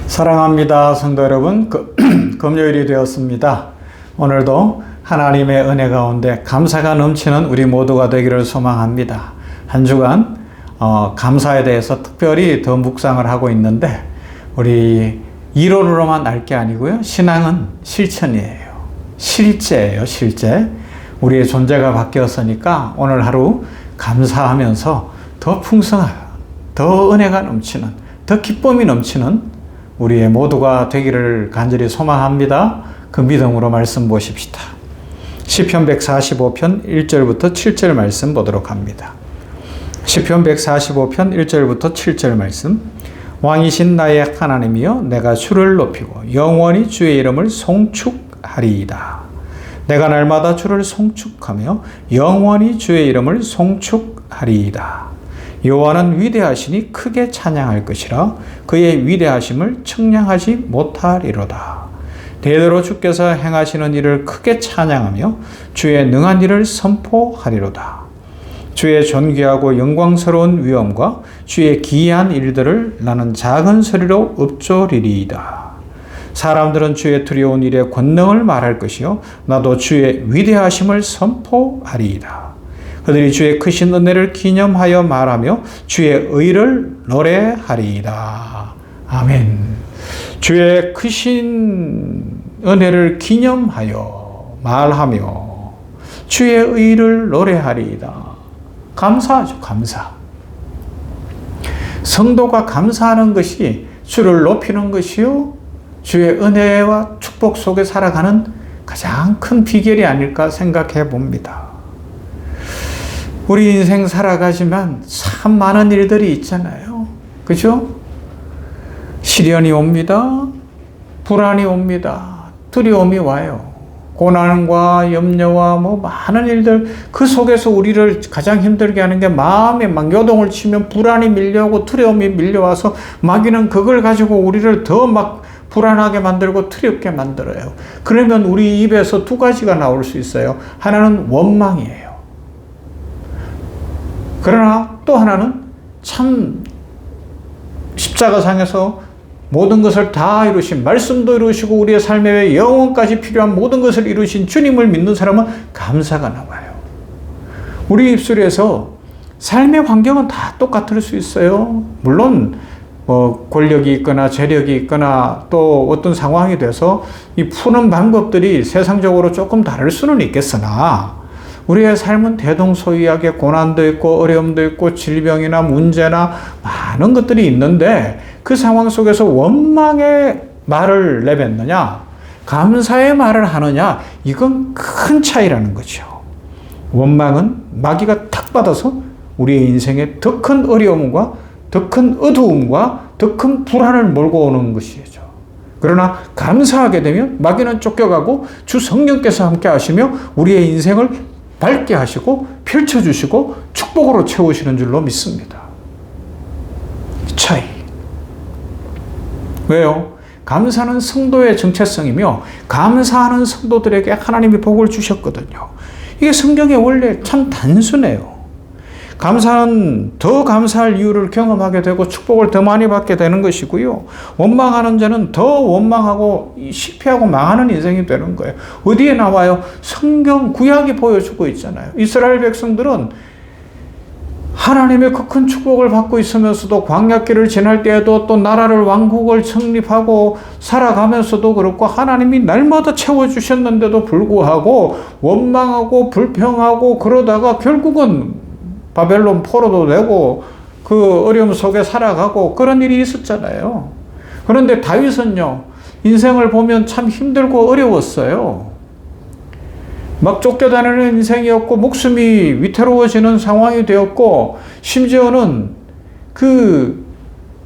사랑합니다, 성도 여러분. 금요일이 되었습니다. 오늘도 하나님의 은혜 가운데 감사가 넘치는 우리 모두가 되기를 소망합니다. 한 주간 감사에 대해서 특별히 더 묵상을 하고 있는데, 우리 이론으로만 알 게 아니고요, 신앙은 실천이에요. 실제예요, 실제. 우리의 존재가 바뀌었으니까 오늘 하루 감사하면서 더 풍성한, 더 은혜가 넘치는, 더 기쁨이 넘치는 우리의 모두가 되기를 간절히 소망합니다. 그 믿음으로 말씀 보십시다. 시편 145편 1절부터 7절 말씀 보도록 합니다. 시편 145편 1절부터 7절 말씀. 왕이신 나의 하나님이여, 내가 주를 높이고 영원히 주의 이름을 송축하리이다. 내가 날마다 주를 송축하며 영원히 주의 이름을 송축하리이다. 여호와는 위대하시니 크게 찬양할 것이라. 그의 위대하심을 측량하지 못하리로다. 대대로 주께서 행하시는 일을 크게 찬양하며 주의 능한 일을 선포하리로다. 주의 존귀하고 영광스러운 위엄과 주의 기이한 일들을 나는 작은 소리로 읊조리리이다. 사람들은 주의 두려운 일의 권능을 말할 것이요, 나도 주의 위대하심을 선포하리이다. 그들이 주의 크신 은혜를 기념하여 말하며 주의 의를 노래하리이다. 아멘. 주의 크신 은혜를 기념하여 말하며 주의 의를 노래하리이다. 감사하죠, 감사. 성도가 감사하는 것이 주를 높이는 것이요, 주의 은혜와 축복 속에 살아가는 가장 큰 비결이 아닐까 생각해 봅니다. 우리 인생 살아가지만 참 많은 일들이 있잖아요. 그죠? 시련이 옵니다. 불안이 옵니다. 두려움이 와요. 고난과 염려와 많은 일들, 그 속에서 우리를 가장 힘들게 하는 게, 마음에 막 요동을 치면 불안이 밀려오고 두려움이 밀려와서 마귀는 그걸 가지고 우리를 더 막 불안하게 만들고 두렵게 만들어요. 그러면 우리 입에서 두 가지가 나올 수 있어요. 하나는 원망이에요. 그러나 또 하나는 참 십자가상에서 모든 것을 다 이루신, 말씀도 이루시고 우리의 삶에 영원까지 필요한 모든 것을 이루신 주님을 믿는 사람은 감사가 나와요. 우리 입술에서 삶의 환경은 다 똑같을 수 있어요. 물론 권력이 있거나 재력이 있거나 또 어떤 상황이 돼서 이 푸는 방법들이 세상적으로 조금 다를 수는 있겠으나, 우리의 삶은 대동소이하게 고난도 있고 어려움도 있고 질병이나 문제나 많은 것들이 있는데, 그 상황 속에서 원망의 말을 내뱉느냐, 감사의 말을 하느냐, 이건 큰 차이라는 거죠. 원망은 마귀가 탁 받아서 우리의 인생에 더 큰 어려움과 더 큰 어두움과 더 큰 불안을 몰고 오는 것이죠. 그러나 감사하게 되면 마귀는 쫓겨가고 주 성령께서 함께 하시며 우리의 인생을 밝게 하시고 펼쳐주시고 축복으로 채우시는 줄로 믿습니다. 차이. 왜요? 감사는 성도의 정체성이며, 감사하는 성도들에게 하나님이 복을 주셨거든요. 이게 성경의 원래 참 단순해요. 감사는 더 감사할 이유를 경험하게 되고 축복을 더 많이 받게 되는 것이고요. 원망하는 자는 더 원망하고 실패하고 망하는 인생이 되는 거예요. 어디에 나와요? 성경 구약이 보여주고 있잖아요. 이스라엘 백성들은 하나님의 그 큰 축복을 받고 있으면서도 광야길을 지날 때에도 또 나라를, 왕국을 창립하고 살아가면서도 그렇고, 하나님이 날마다 채워주셨는데도 불구하고 원망하고 불평하고 그러다가 결국은 바벨론 포로도 되고 그 어려움 속에 살아가고 그런 일이 있었잖아요. 그런데 다윗은요, 인생을 보면 참 힘들고 어려웠어요. 막 쫓겨다니는 인생이었고 목숨이 위태로워지는 상황이 되었고, 심지어는 그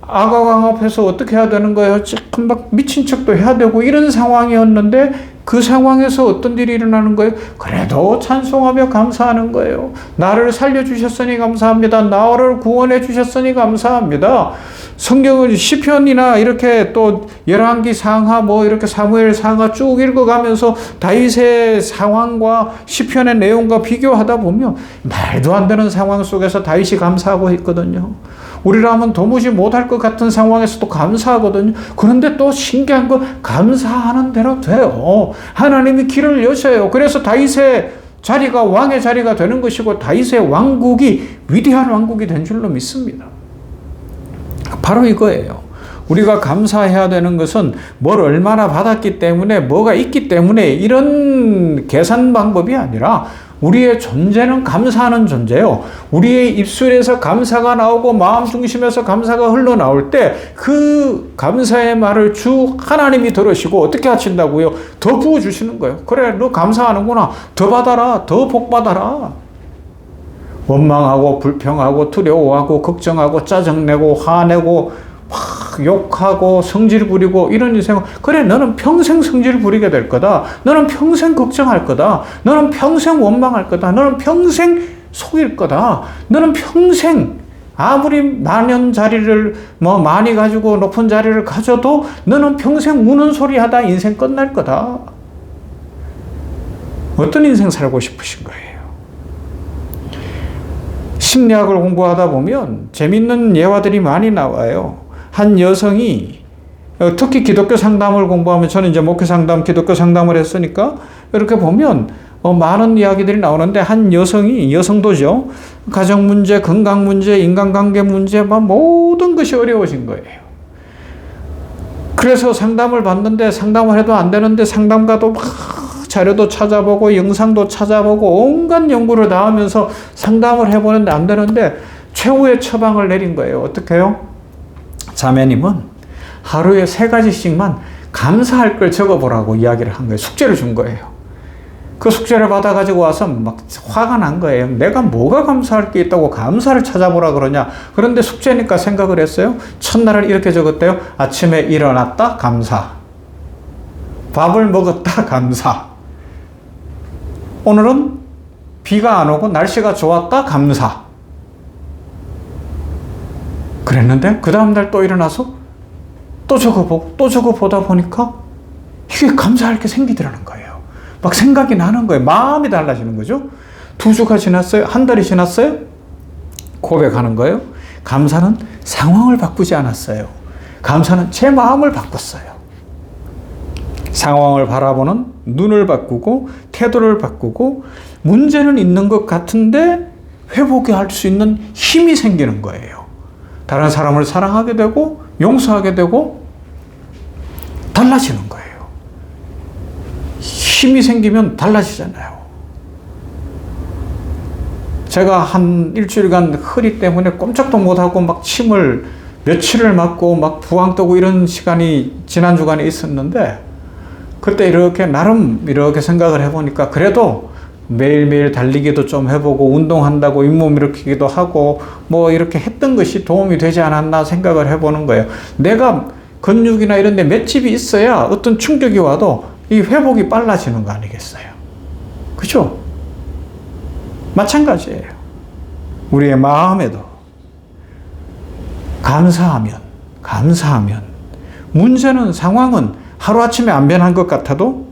아가강 앞에서 어떻게 해야 되는 거예요? 참 막 미친 척도 해야 되고 이런 상황이었는데, 그 상황에서 어떤 일이 일어나는 거예요? 그래도 찬송하며 감사하는 거예요. 나를 살려주셨으니 감사합니다. 나를 구원해 주셨으니 감사합니다. 성경을 시편이나 이렇게 또 열왕기 상하 이렇게 사무엘 상하 쭉 읽어가면서 다윗의 상황과 시편의 내용과 비교하다 보면 말도 안 되는 상황 속에서 다윗이 감사하고 있거든요. 우리라면 도무지 못할 것 같은 상황에서도 감사하거든요. 그런데 또 신기한 건 감사하는 대로 돼요. 하나님이 길을 여셔요. 그래서 다윗의 자리가 왕의 자리가 되는 것이고 다윗의 왕국이 위대한 왕국이 된 줄로 믿습니다. 바로 이거예요. 우리가 감사해야 되는 것은 뭘 얼마나 받았기 때문에 뭐가 있기 때문에 이런 계산 방법이 아니라 우리의 존재는 감사하는 존재요. 우리의 입술에서 감사가 나오고 마음 중심에서 감사가 흘러나올 때 그 감사의 말을 주 하나님이 들으시고 어떻게 하신다고요? 더 부어주시는 거예요. 그래, 너 감사하는구나. 더 받아라. 더 복받아라. 원망하고 불평하고 두려워하고 걱정하고 짜증내고 화내고 막 욕하고 성질 부리고 이런 인생은 그래 너는 평생 성질 부리게 될 거다. 너는 평생 걱정할 거다. 너는 평생 원망할 거다. 너는 평생 속일 거다. 너는 평생 아무리 많은 자리를 많이 가지고 높은 자리를 가져도 너는 평생 우는 소리 하다 인생 끝날 거다. 어떤 인생 살고 싶으신 거예요? 심리학을 공부하다 보면 재밌는 예화들이 많이 나와요. 한 여성이 특히 기독교 상담을 공부하면 저는 이제 목회 상담, 기독교 상담을 했으니까 이렇게 보면 많은 이야기들이 나오는데 한 여성이 여성도죠. 가정 문제, 건강 문제, 인간관계 문제, 모든 것이 어려워진 거예요. 그래서 상담을 받는데 상담을 해도 안 되는데 상담가도 막 자료도 찾아보고 영상도 찾아보고 온갖 연구를 다 하면서 상담을 해보는데 안 되는데 최후의 처방을 내린 거예요. 어떻게 해요? 자매님은 하루에 3가지씩만 감사할 걸 적어보라고 이야기를 한 거예요. 숙제를 준 거예요. 그 숙제를 받아가지고 와서 막 화가 난 거예요. 내가 뭐가 감사할 게 있다고 감사를 찾아보라 그러냐. 그런데 숙제니까 생각을 했어요. 첫날을 이렇게 적었대요. 아침에 일어났다 감사. 밥을 먹었다 감사. 오늘은 비가 안 오고 날씨가 좋았다 감사. 그랬는데 그 다음날 또 일어나서 또 적어보고 또 적어보다 보니까 이게 감사할 게 생기더라는 거예요. 막 생각이 나는 거예요. 마음이 달라지는 거죠. 2주가 지났어요. 한 달이 지났어요. 고백하는 거예요. 감사는 상황을 바꾸지 않았어요. 감사는 제 마음을 바꿨어요. 상황을 바라보는 눈을 바꾸고 태도를 바꾸고 문제는 있는 것 같은데 회복이 할 수 있는 힘이 생기는 거예요. 다른 사람을 사랑하게 되고 용서하게 되고 달라지는 거예요. 힘이 생기면 달라지잖아요. 제가 한 일주일간 허리 때문에 꼼짝도 못하고 막 침을 며칠을 맞고 막 부항 떠고 이런 시간이 지난 주간에 있었는데 그때 이렇게 나름 이렇게 생각을 해보니까 그래도 매일매일 달리기도 좀 해보고 운동한다고 잇몸 일으키기도 하고 이렇게 했던 것이 도움이 되지 않았나 생각을 해보는 거예요. 내가 근육이나 이런 데 맷집이 있어야 어떤 충격이 와도 이 회복이 빨라지는 거 아니겠어요? 그죠? 마찬가지예요. 우리의 마음에도 감사하면 문제는 상황은 하루아침에 안 변한 것 같아도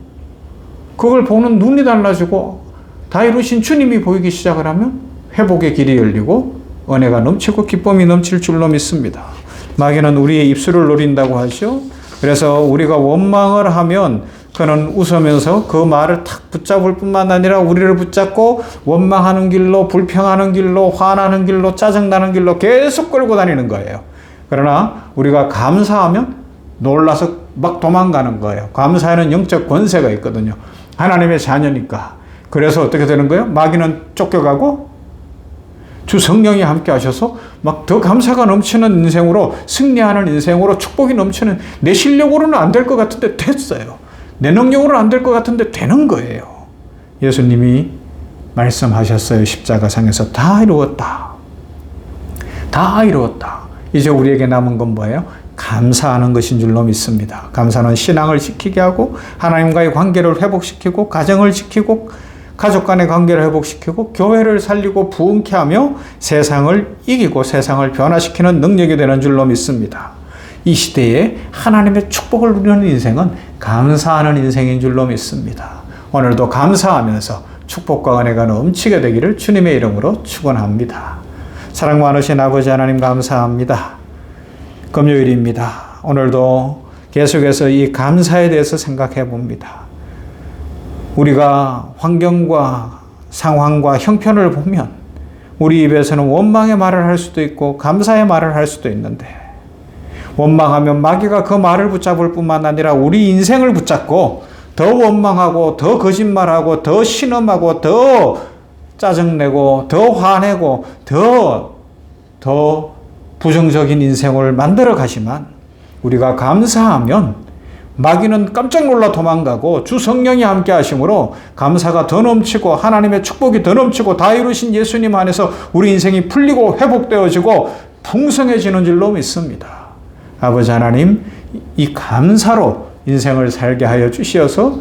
그걸 보는 눈이 달라지고 다 이루신 주님이 보이기 시작을 하면 회복의 길이 열리고 은혜가 넘치고 기쁨이 넘칠 줄로 믿습니다. 마귀는 우리의 입술을 노린다고 하죠. 그래서 우리가 원망을 하면 그는 웃으면서 그 말을 탁 붙잡을 뿐만 아니라 우리를 붙잡고 원망하는 길로, 불평하는 길로, 화나는 길로, 짜증나는 길로 계속 끌고 다니는 거예요. 그러나 우리가 감사하면 놀라서 막 도망가는 거예요. 감사에는 영적 권세가 있거든요. 하나님의 자녀니까. 그래서 어떻게 되는 거예요? 마귀는 쫓겨가고 주 성령이 함께 하셔서 막 더 감사가 넘치는 인생으로, 승리하는 인생으로, 축복이 넘치는, 내 실력으로는 안 될 것 같은데 됐어요. 내 능력으로는 안 될 것 같은데 되는 거예요. 예수님이 말씀하셨어요. 십자가상에서 다 이루었다. 다 이루었다. 이제 우리에게 남은 건 뭐예요? 감사하는 것인 줄로 믿습니다. 감사는 신앙을 지키게 하고 하나님과의 관계를 회복시키고 가정을 지키고 가족 간의 관계를 회복시키고 교회를 살리고 부흥케 하며 세상을 이기고 세상을 변화시키는 능력이 되는 줄로 믿습니다. 이 시대에 하나님의 축복을 누리는 인생은 감사하는 인생인 줄로 믿습니다. 오늘도 감사하면서 축복과 은혜가 넘치게 되기를 주님의 이름으로 축원합니다. 사랑 많으신 아버지 하나님 감사합니다. 금요일입니다. 오늘도 계속해서 이 감사에 대해서 생각해 봅니다. 우리가 환경과 상황과 형편을 보면 우리 입에서는 원망의 말을 할 수도 있고 감사의 말을 할 수도 있는데, 원망하면 마귀가 그 말을 붙잡을 뿐만 아니라 우리 인생을 붙잡고 더 원망하고 더 거짓말하고 더 신음하고 더 짜증내고 더 화내고 더 부정적인 인생을 만들어 가지만, 우리가 감사하면 마귀는 깜짝 놀라 도망가고 주 성령이 함께 하심으로 감사가 더 넘치고 하나님의 축복이 더 넘치고 다 이루신 예수님 안에서 우리 인생이 풀리고 회복되어지고 풍성해지는 줄로 믿습니다. 아버지 하나님, 이 감사로 인생을 살게 하여 주시어서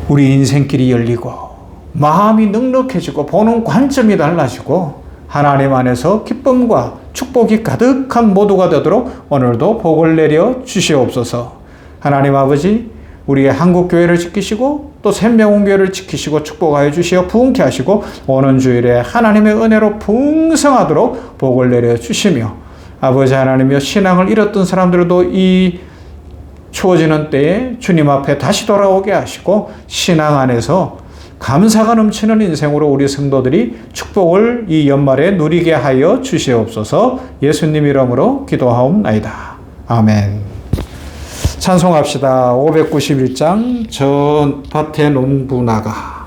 우리 인생길이 열리고 마음이 넉넉해지고 보는 관점이 달라지고 하나님 안에서 기쁨과 축복이 가득한 모두가 되도록 오늘도 복을 내려 주시옵소서. 하나님 아버지, 우리의 한국교회를 지키시고 또 생명원교회를 지키시고 축복하여 주시어 부흥케 하시고 오는 주일에 하나님의 은혜로 풍성하도록 복을 내려 주시며, 아버지 하나님이여, 신앙을 잃었던 사람들도 이 추워지는 때에 주님 앞에 다시 돌아오게 하시고 신앙 안에서 감사가 넘치는 인생으로 우리 성도들이 축복을 이 연말에 누리게 하여 주시옵소서. 예수님 이름으로 기도하옵나이다. 아멘. 찬송합시다. 591장 저 밭에 농부 나가.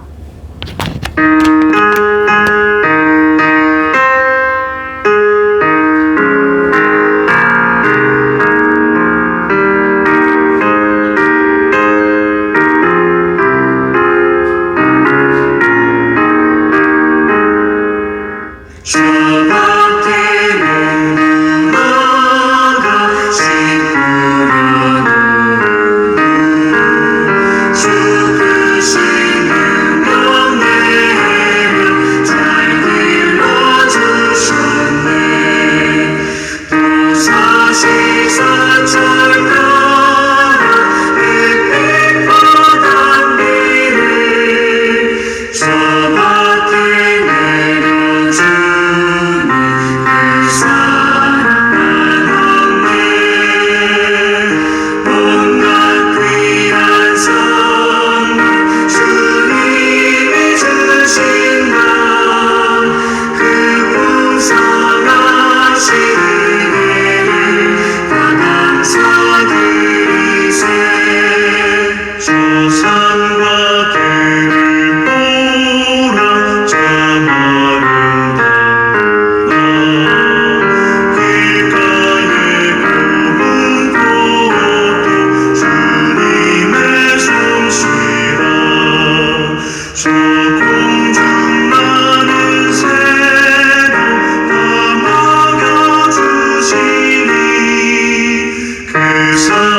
그